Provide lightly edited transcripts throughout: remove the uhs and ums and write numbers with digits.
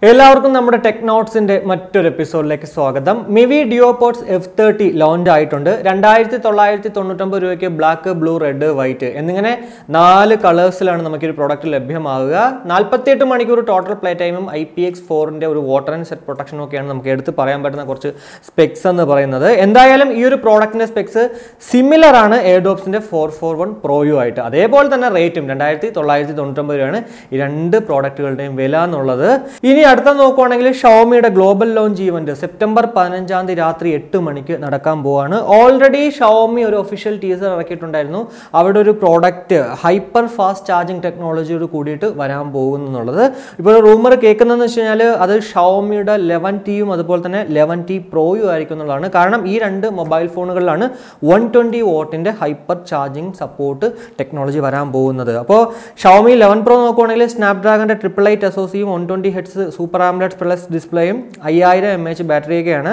എല്ലാവർക്കും നമ്മുടെ ടെക് നോട്ട്സിന്റെ മറ്റൊരു എപ്പിസോഡിലേക്ക് സ്വാഗതം. Mivi Duepods F30 ലോഞ്ച് ആയിട്ടുണ്ട്. 2999 രൂപയ്ക്ക് ബ്ലാക്ക്, ബ്ലൂ, റെഡ്, വൈറ്റ് എന്നിങ്ങനെ 4 കളേഴ്സിലാണ് നമുക്ക് ഈ പ്രോഡക്റ്റ് ലഭ്യമാവുക. 48 മണിക്കൂർ ടോട്ടൽ പ്ലേ ടൈമും IPX4ന്റെ ഒരു വാട്ടർ ആൻഡ് സെറ്റ് പ്രൊട്ടക്ഷനും ഒക്കെയാണ് നമുക്ക് എടുത്ത് പറയാൻ പറ്റുന്ന കുറച്ച് സ്പെക്സ് എന്ന് പറയുന്നത്. എന്തായാലും ഈ ഒരു പ്രോഡക്റ്റിന്റെ സ്പെക്സ് സിമിലർ ആണ് എയർഡോപ്സിന്റെ 441 പ്രോയു ആയിട്ട്. അതേപോലെ തന്നെ റേറ്റും 2999 രൂപയാണ് ഈ രണ്ട് പ്രോഡക്റ്റുകളുടെയും വില എന്നുള്ളത്. ഇനി അടുത്ത നോക്കുവാണെങ്കിൽ ഷവോമിയുടെ ഗ്ലോബൽ ലോഞ്ച് ഈവന്റ് സെപ്റ്റംബർ 15-ാം തീയതി രാത്രി 8 മണിക്ക് നടക്കാൻ പോവാണ്. ഓൾറെഡി ഷവോമി ഒരു ഒഫീഷ്യൽ ടീസർ ഇറക്കിയിട്ടുണ്ടായിരുന്നു. അവിടെ ഒരു പ്രോഡക്റ്റ് ഹൈപ്പർ ഫാസ്റ്റ് ചാർജിങ് ടെക്നോളജിയോട് കൂടിയിട്ട് വരാൻ പോകുന്നു എന്നുള്ളത്. ഇപ്പോൾ റൂമർ കേൾക്കുന്നതെന്ന് വെച്ച് കഴിഞ്ഞാൽ അത് ഷവോമിയുടെ 11Tയും അതുപോലെ തന്നെ 11T പ്രോയും ആയിരിക്കും എന്നുള്ളതാണ്. കാരണം ഈ രണ്ട് മൊബൈൽ ഫോണുകളിലാണ് 120 വാട്ടിന്റെ ഹൈപ്പർ ചാർജിങ് സപ്പോർട്ട് ടെക്നോളജി വരാൻ പോകുന്നത്. അപ്പോൾ ഷവോമി 11 Pro നോക്കുവാണെങ്കിൽ സ്നാപ്ഡ്രാഗന്റെ 888 SoCയും 120 Hz സൂപ്പർ ആംലെഡ് പ്ലസ് ഡിസ്പ്ലേയും 5000 mAh ബാറ്ററിയൊക്കെയാണ്.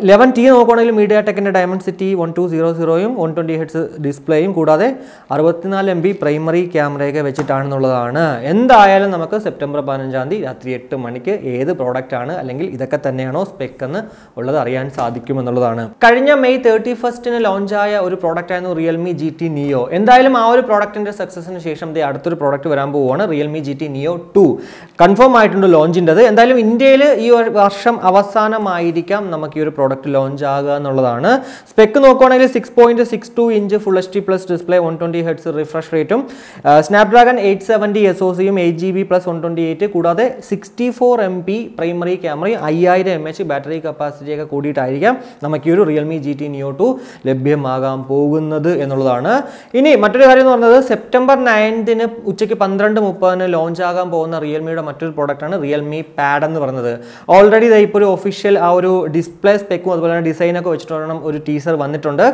11T നോക്കുകയാണെങ്കിൽ മീഡിയ ടെക്കിൻ്റെ ഡയമൻസിറ്റി 1200യും 120 Hz ഡിസ്പ്ലേയും കൂടാതെ 64 MB പ്രൈമറി ക്യാമറയൊക്കെ വെച്ചിട്ടാണെന്നുള്ളതാണ്. എന്തായാലും നമുക്ക് സെപ്റ്റംബർ 15-ാം തീയതി രാത്രി 8 മണിക്ക് ഏത് പ്രോഡക്റ്റ് ആണ് അല്ലെങ്കിൽ ഇതൊക്കെ തന്നെയാണോ സ്പെക് എന്ന് ഉള്ളത് അറിയാൻ സാധിക്കുമെന്നുള്ളതാണ്. കഴിഞ്ഞ മെയ് 31-ന് ലോഞ്ചായ ഒരു പ്രോഡക്റ്റ് ആയിരുന്നു Realme GT Neo. എന്തായാലും ആ ഒരു പ്രോഡക്റ്റിന്റെ സക്സസിന് ശേഷം അടുത്തൊരു പ്രോഡക്റ്റ് വരാൻ പോവുകയാണ്, Realme GT Neo 2. കൺഫേം ആയിട്ടുണ്ട് ലോഞ്ചിൻ്റെത്. എന്തായാലും ഇന്ത്യയിൽ ഈ വർഷം അവസാനമായിരിക്കാം നമുക്ക് ഈ ഒരു പ്രോഡക്റ്റ് ലോഞ്ച് ആകുക എന്നുള്ളതാണ്. സ്പെക്ക് നോക്കുകയാണെങ്കിൽ 6.62 inch full HD plus display, 120 Hz refresh റേറ്റും, സ്നാപ്ഡ്രാഗൺ 870 SoCയും 8GB പ്ലസ് 128 കൂടാതെ 64 MP പ്രൈമറി ക്യാമറയും 5000 mAh ബാറ്ററി കപ്പാസിറ്റിയൊക്കെ കൂടിയിട്ടായിരിക്കാം നമുക്ക് ഈ ഒരു Realme GT Neo 2 ലഭ്യമാകാൻ പോകുന്നത് എന്നുള്ളതാണ്. ഇനി മറ്റൊരു കാര്യം എന്ന് പറയുന്നത് സെപ്റ്റംബർ 9-ന് ഉച്ചയ്ക്ക് 12:30 ലോഞ്ച് ആകാൻ പോകുന്ന റിയൽമിയുടെ മറ്റൊരു പ്രോഡക്റ്റാണ് റിയൽമി പാഡ് എന്ന് പറയുന്നത്. ഓൾറെഡി ഇപ്പോൾ ഒരു ഒഫീഷ്യൽ ആ ഒരു ഡിസ്പ്ലേ സ്പെക്കും അതുപോലെ തന്നെ ഡിസൈനൊക്കെ വെച്ചിട്ടുള്ള ഒരു ടീസർ വന്നിട്ടുണ്ട്.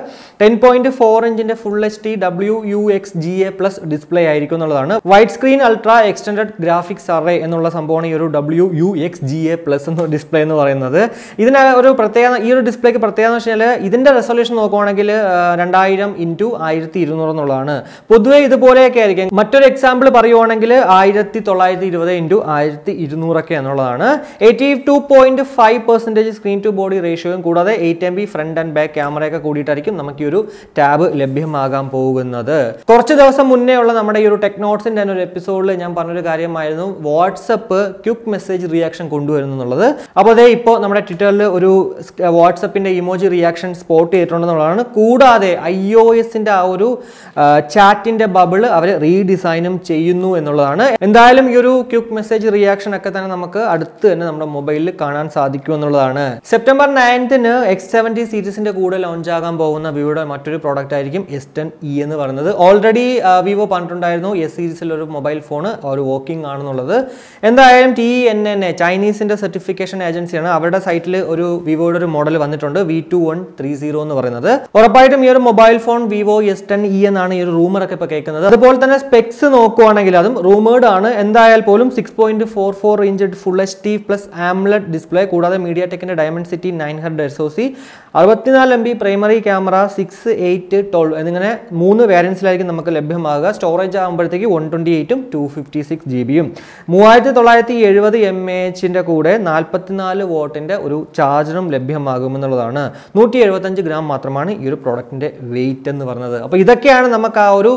10.4 ഇഞ്ചിന്റെ full HD WUXGA plus display ആയിരിക്കും എന്നുള്ളതാണ്. Wide screen ultra extended graphics array എന്നുള്ള സംഭവമാണ് ഈ ഒരു WUXGA പ്ലസ് എന്ന ഡിസ്പ്ലേ എന്ന് പറയുന്നത്. ഇതിന് ഒരു പ്രത്യേകത, ഈ ഒരു ഡിസ്പ്ലേക്ക് പ്രത്യേകത എന്ന് വെച്ചാൽ ഇതിന്റെ റെസൊല്യൂഷൻ നോക്കുവാണെങ്കിൽ 2000x1200 എന്നുള്ളതാണ്. പൊതുവെ ഇതുപോലെയൊക്കെ ആയിരിക്കും. മറ്റൊരു എക്സാമ്പിൾ പറയുവാണെങ്കിൽ 1920x1200 എന്നുള്ളതാണ്. 82.5% സ്ക്രീൻ ടു ബോഡി റേഷ്യോയും കൂടാതെ 8 MB ഫ്രണ്ട് ആൻഡ് ബാക്ക് ക്യാമറയൊക്കെ കൂടിയിട്ടായിരിക്കും നമുക്ക് ഈ ഒരു ടാബ് ലഭ്യമാകാൻ പോകുന്നത്. കുറച്ച് ദിവസം മുന്നേ ഉള്ള നമ്മുടെ ഈ ഒരു ടെക് നോട്ട്സിന്റെ ഒരു എപ്പിസോഡിൽ ഞാൻ പറഞ്ഞൊരു കാര്യമായിരുന്നു വാട്സപ്പ് ക്വിക്ക് മെസ്സേജ് റിയാക്ഷൻ കൊണ്ടുവരുന്നു എന്നുള്ളത്. അപ്പോൾ അതേ ഇപ്പോൾ നമ്മുടെ ട്വിറ്ററിൽ ഒരു വാട്സപ്പിന്റെ ഇമോജി റിയാക്ഷൻ സ്പോട്ട് ചെയ്തിട്ടുണ്ടെന്നുള്ളതാണ്. കൂടാതെ iOSന്റെ ആ ഒരു ചാറ്റിന്റെ ബബിൾ അവർ റീഡിസൈനും ചെയ്യുന്നു എന്നുള്ളതാണ്. എന്തായാലും ഈ ഒരു ക്വിക്ക് മെസ്സേജ് റിയാക്ഷൻ ഒക്കെ തന്നെ നമുക്ക് അടുത്ത് തന്നെ നമ്മുടെ മൊബൈലിൽ കാണാൻ സാധിക്കും എന്നുള്ളതാണ്. സെപ്റ്റംബർ 9-ന് X70 സീരീസിന്റെ കൂടെ ലോഞ്ച് ആകാൻ പോകുന്ന വിവോയുടെ മറ്റൊരു പ്രോഡക്റ്റ് ആയിരിക്കും S10e എന്ന് പറയുന്നത്. ഓൾറെഡി വിവോ പറഞ്ഞിട്ടുണ്ടായിരുന്നു S സീരീസിൽ ഒരു മൊബൈൽ ഫോൺ ഒരു വർക്കിംഗ് ആണെന്നുള്ളത്. എന്തായാലും TNNA ചൈനീസിന്റെ സർട്ടിഫിക്കേഷൻ ഏജൻസിയാണ്, അവരുടെ സൈറ്റിൽ ഒരു വിവോയുടെ ഒരു മോഡൽ വന്നിട്ടുണ്ട് V2130 എന്ന് പറയുന്നത്. ഉറപ്പായിട്ടും ഈ ഒരു മൊബൈൽ ഫോൺ വിവോ S10e എന്നാണ് ഈ ഒരു റൂമർ ഒക്കെ ഇപ്പോൾ കേൾക്കുന്നത്. അതുപോലെ തന്നെ സ്പെക്സ് നോക്കുവാണെങ്കിൽ അതും റൂമേർഡ് ആണ്. എന്തായാലും പോലും 6.44 inch full HD plus AMOLED display കൂടാതെ മീഡിയ ടെക്കിന്റെ Dimensity 900 SoC, 64 MB primary camera, 6, 8, 12 എന്നിങ്ങനെ 3 വേരിയൻസിലായിരിക്കും നമുക്ക് ലഭ്യമാകുക. സ്റ്റോറേജ് ആകുമ്പോഴത്തേക്ക് 128ഉം 256GB, 3970 mAh കൂടെ 44 വാട്ടിന്റെ ഒരു ചാർജറും ലഭ്യമാകുമെന്നുള്ളതാണ്. 175 ഗ്രാം മാത്രമാണ് ഈ ഒരു പ്രോഡക്റ്റിന്റെ വെയിറ്റ് എന്ന് പറയുന്നത്. അപ്പോൾ ഇതൊക്കെയാണ് നമുക്ക് ആ ഒരു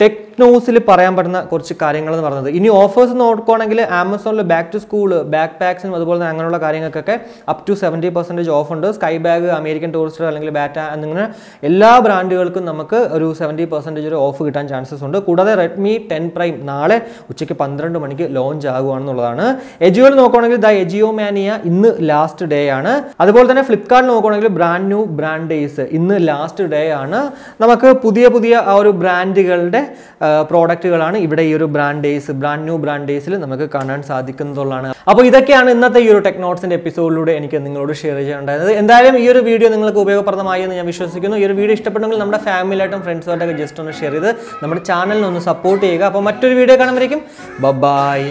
ടെക് ന്യൂസിൽ പറയാൻ പറ്റുന്ന കുറച്ച് കാര്യങ്ങൾ എന്ന് പറയുന്നത്. ഇനി ഓഫേഴ്സ് നോക്കുകയാണെങ്കിൽ ആമസോണിൽ ബാക്ക് ടു സ്കൂൾ ബാക്ക് പാക്സിനും അതുപോലെ തന്നെ അങ്ങനെയുള്ള കാര്യങ്ങൾക്കൊക്കെ അപ് ടു 70% ഓഫ് ഉണ്ട്. സ്കൈ ബാഗ്, അമേരിക്കൻ ടൂറിസ്റ്റർ അല്ലെങ്കിൽ ബാറ്റ എന്നിങ്ങനെ എല്ലാ ബ്രാൻഡുകൾക്കും നമുക്ക് ഒരു 70% ഒരു ഓഫ് കിട്ടാൻ ചാൻസസ് ഉണ്ട്. കൂടാതെ റെഡ്മി 10 പ്രൈം നാളെ ഉച്ചയ്ക്ക് 12 മണിക്ക് ലോഞ്ച് ആകുകയാണെന്നുള്ളതാണ്. എജിയോയിൽ നോക്കുകയാണെങ്കിൽ എജിയോ മാനിയ ഇന്ന് ലാസ്റ്റ് ഡേ ആണ്. അതുപോലെ തന്നെ ഫ്ലിപ്കാർട്ടിൽ നോക്കുകയാണെങ്കിൽ ബ്രാൻഡ് ന്യൂ ബ്രാൻഡ് ഡേയ്സ് ഇന്ന് ലാസ്റ്റ് ഡേ ആണ്. നമുക്ക് പുതിയ ആ ഒരു ബ്രാൻഡുകളുടെ പ്രോഡക്റ്റുകളാണ് ഇവിടെ ഈ ഒരു ബ്രാൻഡ് ന്യൂ ബ്രാൻഡ് ഡേയ്സിൽ നമുക്ക് കാണാൻ സാധിക്കുന്നതുള്ളതാണ്. അപ്പോൾ ഇതൊക്കെയാണ് ഇന്നത്തെ ഈ ഒരു ടെക് നോട്ട്സിന്റെ എപ്പിസോഡിലൂടെ എനിക്ക് നിങ്ങളോട് ഷെയർ ചെയ്യാനുണ്ടായത്. എന്തായാലും ഈ ഒരു വീഡിയോ നിങ്ങൾക്ക് ഉപയോഗപ്രദമായി എന്ന് ഞാൻ വിശ്വസിക്കുന്നു. ഈ ഒരു വീഡിയോ ഇഷ്ടപ്പെട്ടെങ്കിൽ നമ്മുടെ ഫാമിലിയായിട്ടും ഫ്രണ്ട്സുമായിട്ടൊക്കെ ജസ്റ്റ് ഒന്ന് ഷെയർ ചെയ്ത് നമ്മുടെ ചാനലിനെ ഒന്ന് സപ്പോർട്ട് ചെയ്യുക. അപ്പോൾ മറ്റൊരു വീഡിയോ കാണുമ്പോഴേക്കും ബൈ.